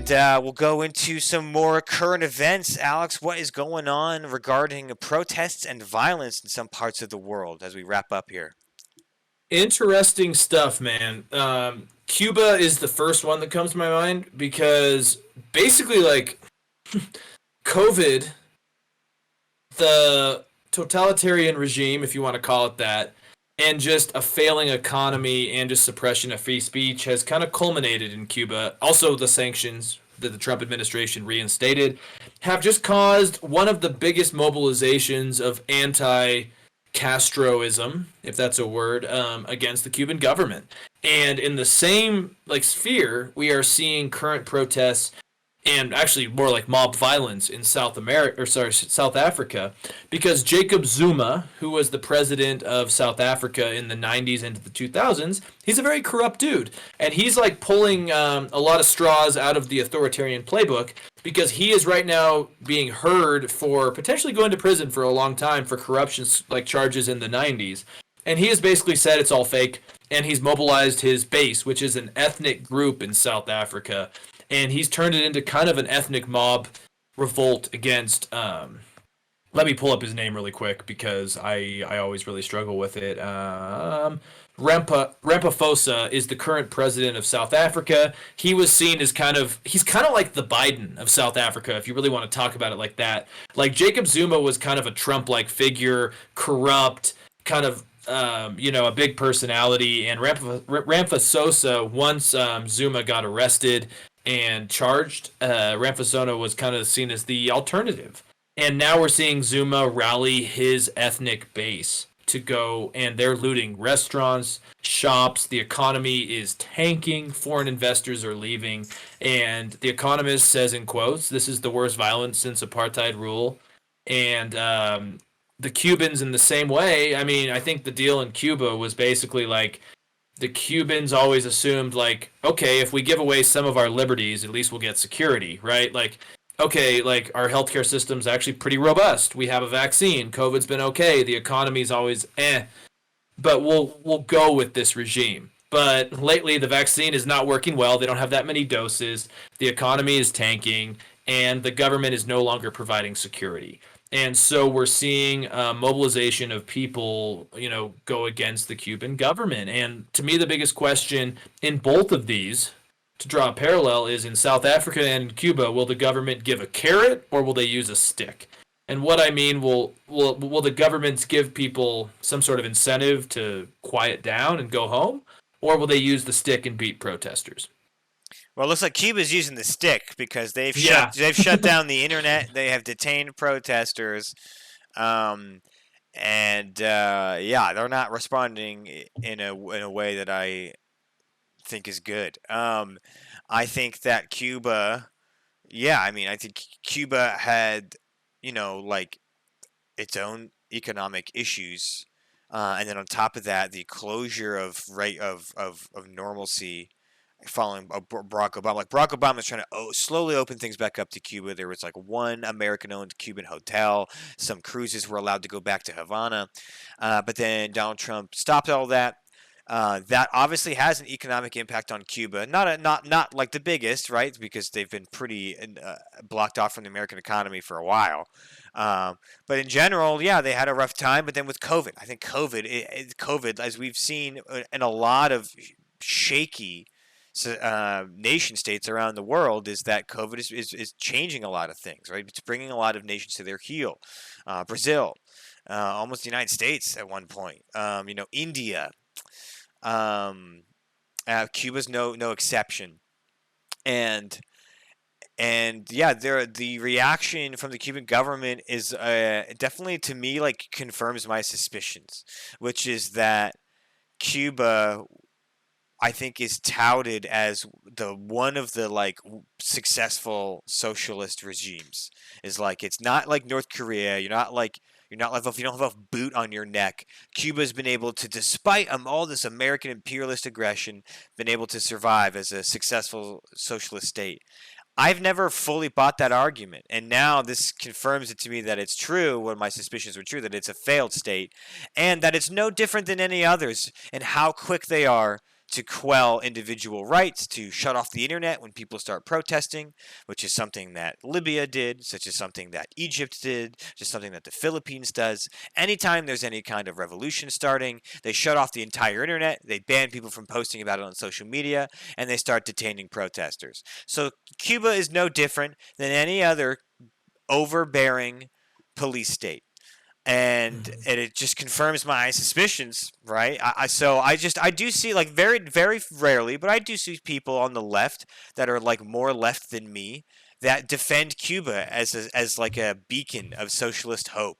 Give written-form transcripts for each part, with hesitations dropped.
And we'll go into some more current events. Alex, what is going on regarding protests and violence in some parts of the world as we wrap up here? Interesting stuff, man. Cuba is the first one that comes to my mind because basically, like, COVID, the totalitarian regime, if you want to call it that, and just a failing economy and just suppression of free speech has kind of culminated in Cuba. Also, the sanctions that the Trump administration reinstated have just caused one of the biggest mobilizations of anti-Castroism, if that's a word, against the Cuban government. And in the same sphere, we are seeing current protests and actually more like mob violence in South Africa, because Jacob Zuma, who was the president of South Africa in the 90s into the 2000s, he's a very corrupt dude, and he's like pulling a lot of straws out of the authoritarian playbook because he is right now being heard for potentially going to prison for a long time for corruption like charges in the 90s, and he has basically said it's all fake, and he's mobilized his base, which is an ethnic group in South Africa, and he's turned it into kind of an ethnic mob revolt against. Let me pull up his name really quick because I always really struggle with it. Ramaphosa is the current president of South Africa. He was seen as he's kind of like the Biden of South Africa, if you really want to talk about it like that. Like Jacob Zuma was kind of a Trump-like figure, corrupt, kind of a big personality, and Ramaphosa, once Zuma got arrested and charged, Ramaphosa was kind of seen as the alternative. And now we're seeing Zuma rally his ethnic base to go, and they're looting restaurants, shops. The economy is tanking. Foreign investors are leaving. And The Economist says, in quotes, this is the worst violence since apartheid rule. And the Cubans, in the same way, I mean, I think the deal in Cuba was basically like, the Cubans always assumed, like, okay, if we give away some of our liberties, at least we'll get security, right? Like, okay, like, our healthcare system's actually pretty robust. We have a vaccine. COVID's been okay. The economy's always but we'll go with this regime. But lately, the vaccine is not working well. They don't have that many doses. The economy is tanking, and the government is no longer providing security. And so we're seeing mobilization of people, go against the Cuban government. And to me, the biggest question in both of these, to draw a parallel, is in South Africa and Cuba, will the government give a carrot or will they use a stick? And what I mean, will the governments give people some sort of incentive to quiet down and go home, or will they use the stick and beat protesters? Well, it looks like Cuba's using the stick because Yeah. they've shut down the internet. They have detained protesters, and they're not responding in a way that I think is good. I think that Cuba, I think Cuba had, like its own economic issues, and then on top of that, the closure of normalcy following Barack Obama. Like Barack Obama was trying to slowly open things back up to Cuba. There was like one American-owned Cuban hotel. Some cruises were allowed to go back to Havana, but then Donald Trump stopped all that. That obviously has an economic impact on Cuba. Not like the biggest, right? Because they've been pretty blocked off from the American economy for a while. But in general, yeah, they had a rough time. But then with COVID, I think COVID, as we've seen in a lot of shaky nation states around the world, is that COVID is changing a lot of things, right? It's bringing a lot of nations to their heel. Brazil, almost the United States at one point. India. Cuba's no exception, and the reaction from the Cuban government is definitely, to me, like, confirms my suspicions, which is that Cuba, I think, is touted as the one of the like successful socialist regimes. Is like, it's not like North Korea. You're not like, if you don't have a boot on your neck. Cuba's been able to, despite all this American imperialist aggression, been able to survive as a successful socialist state. I've never fully bought that argument, and now this confirms it to me that it's true, when my suspicions were true, that it's a failed state, and that it's no different than any others, and how quick they are to quell individual rights, to shut off the internet when people start protesting, which is something that Libya did, such as something that Egypt did, just something that the Philippines does. Anytime there's any kind of revolution starting, they shut off the entire internet, they ban people from posting about it on social media, and they start detaining protesters. So Cuba is no different than any other overbearing police state. And it just confirms my suspicions, right? I do see, like, very very rarely, but I do see people on the left that are like more left than me that defend Cuba as like a beacon of socialist hope.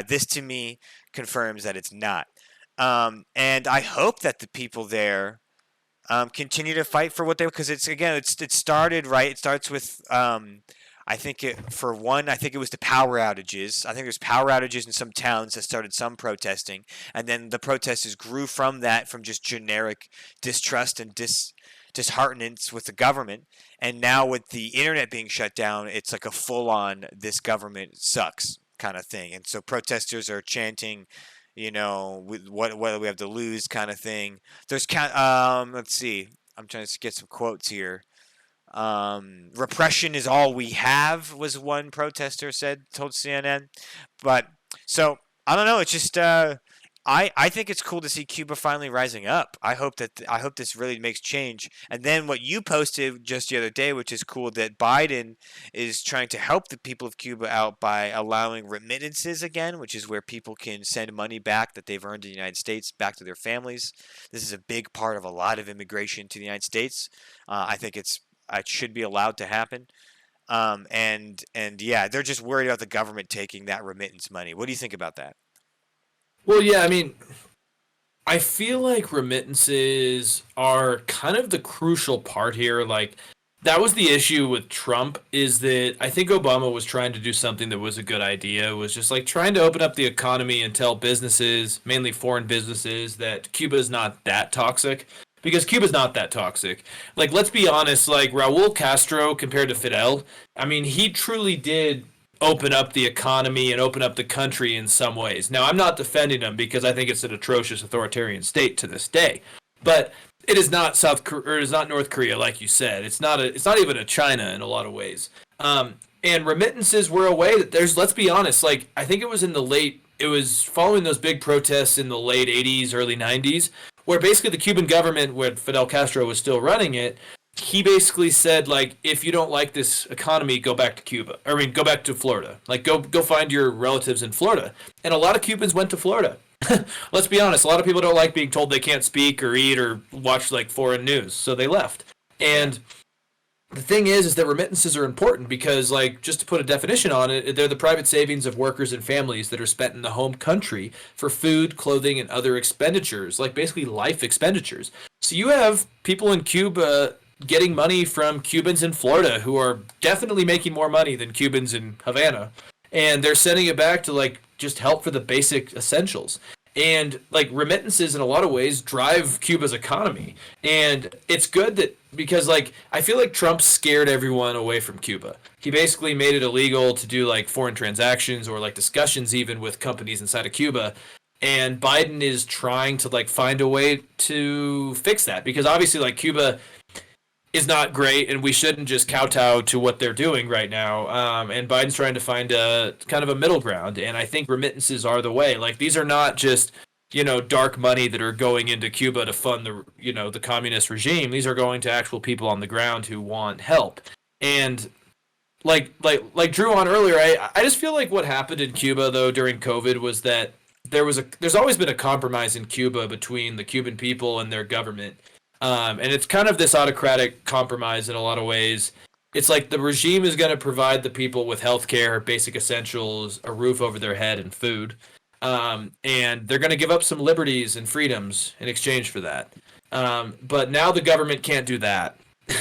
This to me confirms that it's not. And I hope that the people there continue to fight for what they, because it's, again, it started right. It starts with I think I think it was the power outages. I think there's power outages in some towns that started some protesting, and then the protesters grew from that, from just generic distrust and disheartenance with the government. And now with the internet being shut down, it's like a full-on "this government sucks" kind of thing. And so protesters are chanting, what do we have to lose kind of thing. Let's see. I'm trying to get some quotes here. Repression is all we have, was one protester told CNN. But so I don't know. It's just I think it's cool to see Cuba finally rising up. I hope this really makes change. And then what you posted just the other day, which is cool, that Biden is trying to help the people of Cuba out by allowing remittances again, which is where people can send money back that they've earned in the United States back to their families. This is a big part of a lot of immigration to the United States. I think it should be allowed to happen. And yeah, they're just worried about the government taking that remittance money. What do you think about that? Well, yeah, I mean, I feel like remittances are kind of the crucial part here. Like, that was the issue with Trump, is that I think Obama was trying to do something that was a good idea, was just like trying to open up the economy and tell businesses, mainly foreign businesses, that Cuba is not that toxic. Because Cuba's not that toxic. Like, let's be honest, like, Raul Castro compared to Fidel, I mean, he truly did open up the economy and open up the country in some ways. Now, I'm not defending him because I think it's an atrocious authoritarian state to this day. But it is not it is not North Korea, like you said. It's not even a China in a lot of ways. And remittances were a way that let's be honest, like, I think it was following those big protests in the late 80s, early 90s, where basically the Cuban government, where Fidel Castro was still running it, he basically said, like, if you don't like this economy, go back to Cuba. I mean, go back to Florida. Like, go find your relatives in Florida. And a lot of Cubans went to Florida. Let's be honest, a lot of people don't like being told they can't speak or eat or watch, like, foreign news, so they left. And the thing is that remittances are important because, like, just to put a definition on it, they're the private savings of workers and families that are spent in the home country for food, clothing, and other expenditures, like basically life expenditures. So you have people in Cuba getting money from Cubans in Florida who are definitely making more money than Cubans in Havana, and they're sending it back to, like, just help for the basic essentials. And, like, remittances in a lot of ways drive Cuba's economy. And it's good that, because, like, I feel like Trump scared everyone away from Cuba. He basically made it illegal to do, like, foreign transactions or, like, discussions even with companies inside of Cuba. And Biden is trying to, like, find a way to fix that, because obviously, like, Cuba is not great, and we shouldn't just kowtow to what they're doing right now. And Biden's trying to find a kind of a middle ground, and I think remittances are the way. Like, these are not just, dark money that are going into Cuba to fund the communist regime. These are going to actual people on the ground who want help. And like Drew on earlier, I just feel like what happened in Cuba though during COVID was that there's always been a compromise in Cuba between the Cuban people and their government. And it's kind of this autocratic compromise in a lot of ways. It's like the regime is going to provide the people with healthcare, basic essentials, a roof over their head, and food. And they're going to give up some liberties and freedoms in exchange for that. But now the government can't do that.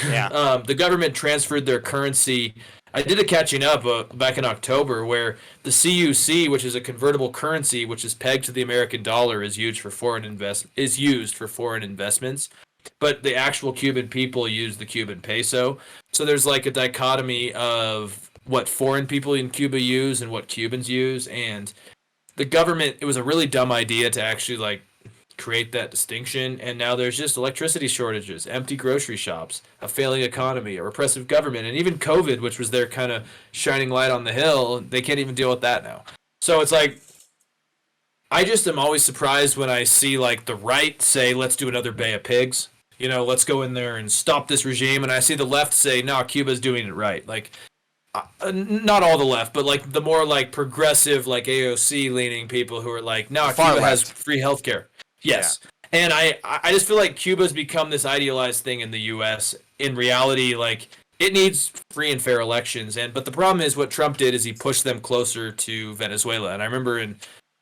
Yeah. The government transferred their currency. I did a catching up back in October where the CUC, which is a convertible currency which is pegged to the American dollar, is used for foreign investments. But the actual Cuban people use the Cuban peso. So there's like a dichotomy of what foreign people in Cuba use and what Cubans use. And the government, it was a really dumb idea to actually like create that distinction. And now there's just electricity shortages, empty grocery shops, a failing economy, a repressive government, and even COVID, which was their kind of shining light on the hill. They can't even deal with that now. So it's like, I just am always surprised when I see like the right say, let's do another Bay of Pigs. Let's go in there and stop this regime. And I see the left say, no, Cuba's doing it right. Like, not all the left, but like the more like progressive, like AOC leaning people who are like, no, Far Cuba has left. free healthcare. Yeah. Yes. And I just feel like Cuba's become this idealized thing in the U.S. In reality, like it needs free and fair elections. But the problem is what Trump did is he pushed them closer to Venezuela. And I remember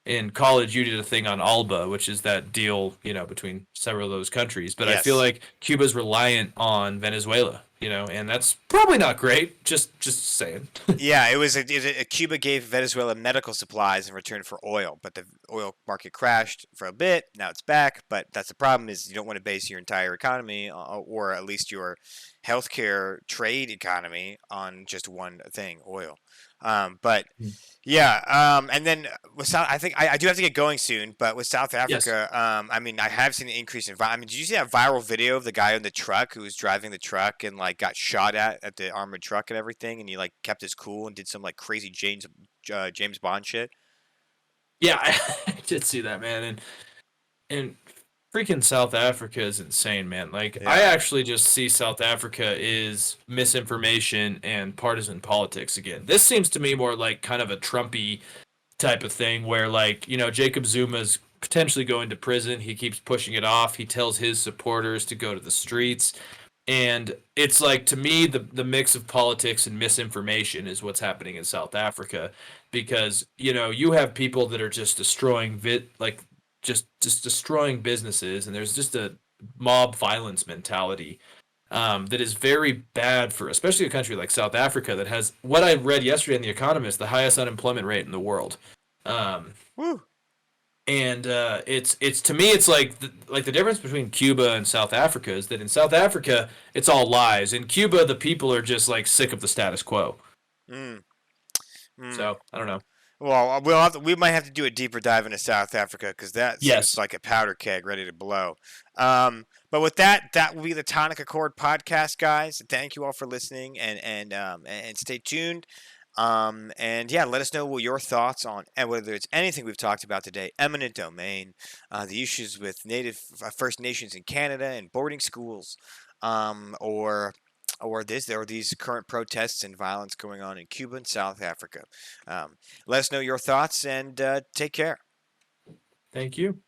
in college you did a thing on ALBA, which is that deal, between several of those countries. But I feel Yes. like Cuba's reliant on Venezuela, and that's probably not great. Just saying. Yeah, Cuba gave Venezuela medical supplies in return for oil, but the oil market crashed for a bit. Now it's back, but that's the problem is you don't want to base your entire economy or at least your healthcare trade economy on just one thing, oil. But yeah, and then with South, I think I do have to get going soon. But with South Yes. Africa, I mean, I have seen an increase in. I mean, did you see that viral video of the guy in the truck who was driving the truck and like got shot at the armored truck and everything, and he like kept his cool and did some like crazy James Bond shit. Yeah, I did see that, man, and freaking South Africa is insane, man. Like I Yeah. actually just see South Africa is misinformation and partisan politics again. This seems to me more like kind of a Trumpy type of thing where like, Jacob Zuma's potentially going to prison. He keeps pushing it off. He tells his supporters to go to the streets. And it's like to me the mix of politics and misinformation is what's happening in South Africa because you have people that are just destroying just destroying businesses and there's just a mob violence mentality that is very bad for especially a country like South Africa that has what I read yesterday in The Economist the highest unemployment rate in the world. Um, Woo. and it's to me it's like the difference between Cuba and South Africa is that in South Africa it's all lies. In Cuba the people are just like sick of the status quo. Mm. Mm. So I don't know. Well, we might have to do a deeper dive into South Africa because that seems Yes, like a powder keg ready to blow. But with that will be the Tonic Accord podcast, guys. Thank you all for listening and stay tuned. And yeah, let us know what your thoughts on and whether it's anything we've talked about today, eminent domain, the issues with Native First Nations in Canada and boarding schools, or there are these current protests and violence going on in Cuba and South Africa. Let us know your thoughts and take care. thank you.